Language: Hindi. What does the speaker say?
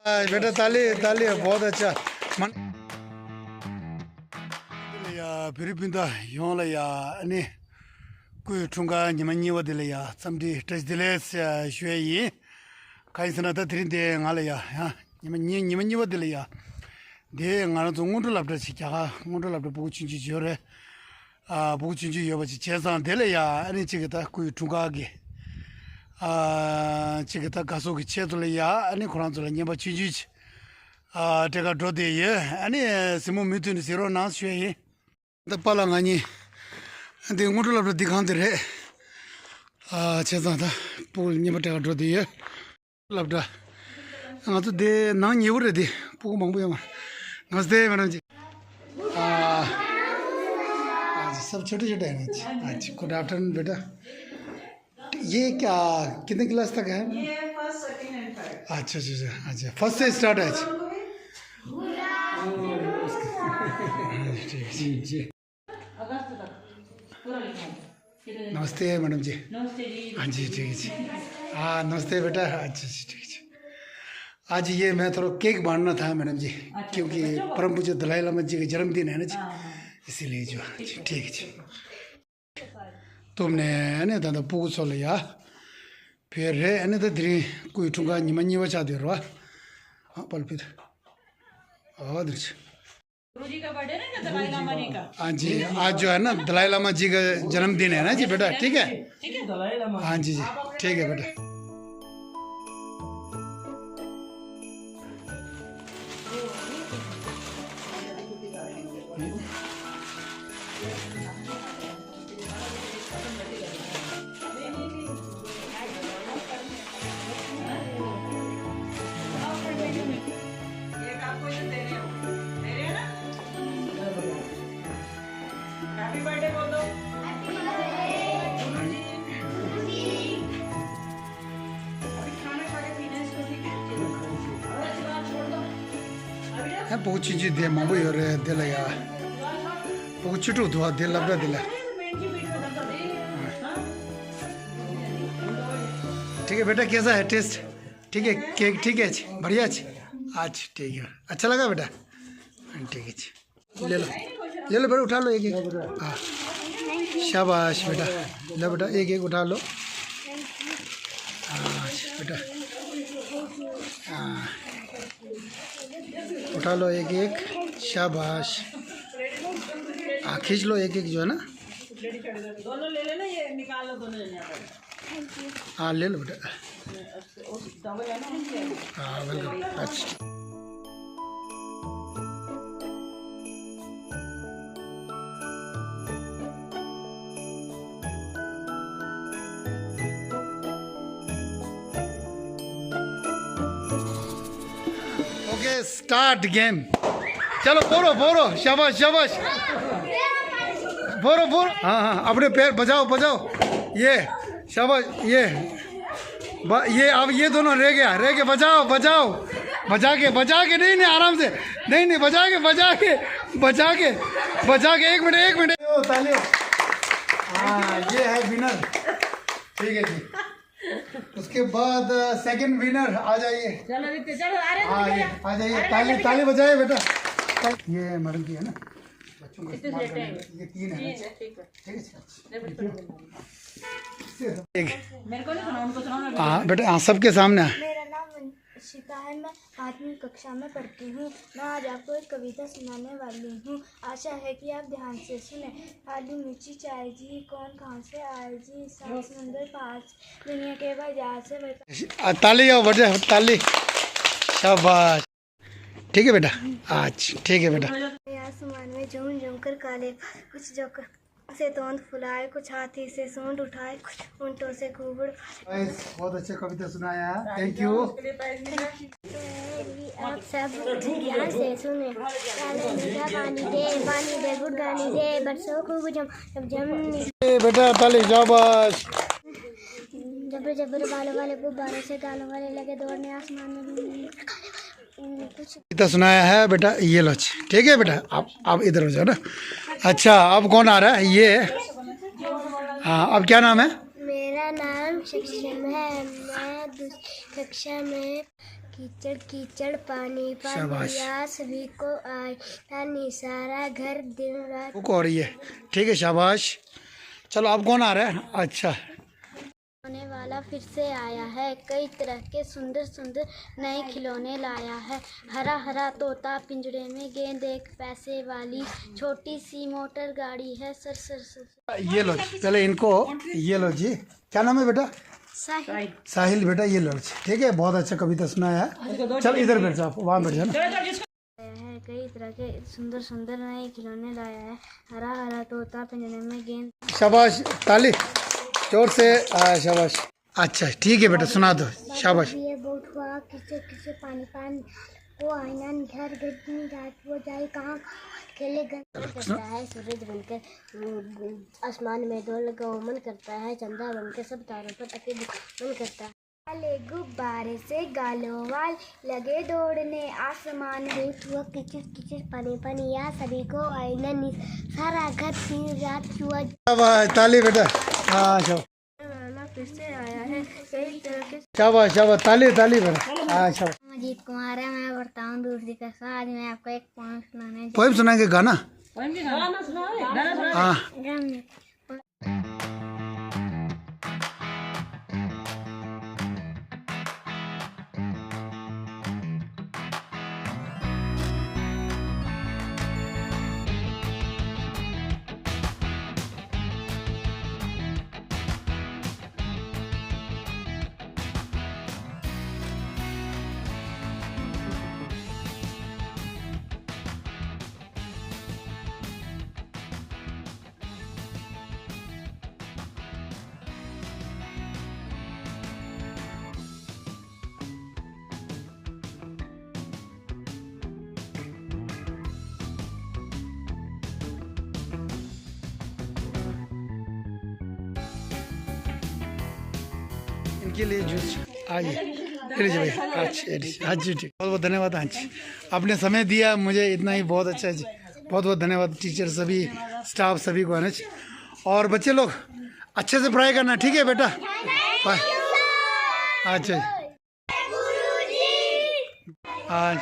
बेटा ताली ताली बहुत अच्छा मन या फिर पिंदा योला या ने कोई ठुंगा निमन्नी वदले या समझी टच दिले से शुये काई सना तो त्रिंदे गाले या निमन्नी वदले या दे गाना तो मुंडो लपटा चिका मुंडो लपटा बुचिंजी जोरे बुचिंजी योबची चेसान दिले या ने चिकता कोई ठुंगा के चिकता गासो के चेतले या ने कुरान तो निबा चिंजी तेगा ड्रोदे ये ने सिमो मितुन सिरो ना शुये द पालांगानी दे मुंडो लपटा दिखांदे रे चेसान था पुल निबा तेगा ड्रोदे ये लपटा हाँ तो दे ना न्यू रे दे पुको मंगबो या नमस्ते मैडम जी आज सब छोटे छोटे हैं आज गुड आफ्टरनून बेटा ये क्या कितने क्लास तक है ये फर्स्ट सेकंड एंड थर्ड अच्छा अच्छा अच्छा अच्छा फर्स्ट से स्टार्ट है आज ठीक जी अगस्त तक पूरा लिखा है नमस्ते मैडम जी नमस्ते जी हाँ जी ठीक है जी हाँ नमस्ते बेटा अच्छा जी ठीक है जी आज ये मैं थोड़ा केक बांटना था मैडम जी क्योंकि परम पूज्य दलाई लामा जी का जन्मदिन है ना जी इसीलिए जो ठीक है जी तुमने ने दादा पूछ लिया फिर ने तो धीरे कोई ठुंगा निमन्नी बचा दे रहा हाँ पल फिर दृश्य गुरुजी का बर्थडे है ना दलाई लामा जी का हाँ जी आज जो है ना दलाई लामा जी का जन्मदिन है ना जी बेटा ठीक है दलाई लामा हाँ जी जी ठीक है बेटा ये आपको ये दे रहे हो ना हैप्पी बर्थडे बोल दो अभी खाना खा के पीना इसको ठीक है छोड़ दो है बहुत चीज़ दे मामू और दिल या बहुत छोटू धुआ दिल लबड़ा दिल ठीक है बेटा कैसा है टेस्ट ठीक है केक ठीक है जी बढ़िया जी आज ठीक है अच्छा लगा बेटा ठीक है जी ले लो बेटा उठा लो एक एक हाँ शाबाश बेटा लो बेटा एक एक उठा लो हाँ बेटा हाँ उठा लो एक एक शाबाश हाँ खींच लो एक एक जो है ना दोनों ले लेना ये निकाल लो दोनों लेना हाँ ले लो बेटा डबल है ना हाँ वेलकम अच्छा ओके स्टार्ट गेम चलो बोलो बोलो शाबाश शाबाश बोलो बोलो हाँ हाँ अपने पैर बजाओ बजाओ ये शाबाश ये अब ये दोनों रह गया बजाओ बजाओ बजा के नहीं आराम से नहीं बजा के एक मिनट तालियों हाँ ये है विनर ठीक है जी उसके बाद सेकंड विनर आ जाइए चलो रित्य चलो अरे हाँ ये आ जाइए ताली बजाए बेटा ये मैडम की है ना बच्चों को इस्तेमाल करने में ये 3 है ठीक है ठीक है मेरे को नहीं सुना उनको सुनाओ ना हाँ बेटा हाँ सबके सामने मेरा नाम वंशिका है। मैं 8वीं कक्षा में पढ़ती हूँ। मैं आज आपको एक कविता सुनाने वाली हूँ। आशा है कि आप ध्यान से सुने। आलू मिर्ची चाय जी कौन कहाँ से आए जी सात समुंदर पार से, दुनिया के बाजार से ताली आओ बजा ताली शाबाश ठीक है बेटा आज ठीक है बेटा आसमान में झूम झूम कर काले कुछ जोकर से तोंद फुलाए कुछ हाथी से सूंड उठाए कुछ ऊँटों से खूबड़ बहुत अच्छे कविता सुनाया थैंक यू आप सब ध्यान से सुने पानी दे गुड़गानी दे बरसों खूब जम बेटा ताली शाबाश जबर जबर बालों वाले गुब्बारों से गालों वाले लगे दौड़ने आसमान में कुछ कविता सुनाया है बेटा ये लो ठीक है बेटा आप इधर हो जाओ ना अच्छा अब कौन आ रहा है ये हाँ अब क्या नाम है मेरा नाम शिक्षम है। मैं दूसरी कक्षा में कीचड़ कीचड़ पानी शाबाश। पानी या सभी को आए पानी सारा घर दिन रात। बुक हो रही है, ठीक है, शाबाश। चलो अब कौन आ रहा है? अच्छा, होने वाला फिर से आया है, कई तरह के सुंदर सुंदर नए खिलौने लाया है। हरा हरा तोता पिंजरे में, गेंद एक पैसे वाली, छोटी सी मोटर गाड़ी है, सर सर सर। ये लो जी, पहले इनको, ये लो जी, क्या नाम है बेटा? साहिल। साहिल बेटा, ये लो जी, ठीक है, बहुत अच्छा कविता सुनाया है। चल इधर बैठ जाओ, वहाँ बैठ जाओ ना। है कई तरह के सुंदर सुंदर नए खिलौने लाया है। हरा हरा तोता पिंजरे में, गेंद। शाबाश, ताली जोर से, शाबाश। अच्छा ठीक है बेटा, सुना दो, शाबाश। ये बोट हुआ किसे किसे पानी पानी, वो आईना घर घर दिन रात, वो जाए कहाँ खेले घर करता है। सूरज बनकर आसमान में डोल लगा मन करता है, चंदा बनकर सब तारों पर तके मन करता है। काले गुब्बारे से गालों वाल लगे दौड़ने, आसमान में हुआ किचिर किचिर पानी पानी, या सभी को आईना सारा घर दिन रात हुआ। शाबाश, ताली बेटा, हाँ शाबाश। फिर से आया है, कई तरह के। शाबाश शाबाश, ताली ताली बेटा, हाँ शाबाश। अजीत कुमार है, मैं बताऊँ दूसरी कक्षा। आज मैं आपको एक पोएम सुनाने पोएम सुनाएंगे, गाना? हाँ, इनके लिए जूस आइए, ले लीजिए भैया। अच्छा, हाँ जी, ठीक, बहुत बहुत धन्यवाद। हाँ जी, आपने समय दिया मुझे, इतना ही बहुत अच्छा है जी, बहुत बहुत धन्यवाद टीचर सभी, स्टाफ सभी को है ना जी। और बच्चे लोग अच्छे से पढ़ाई करना, ठीक है बेटा, बाय। अच्छा, हाँ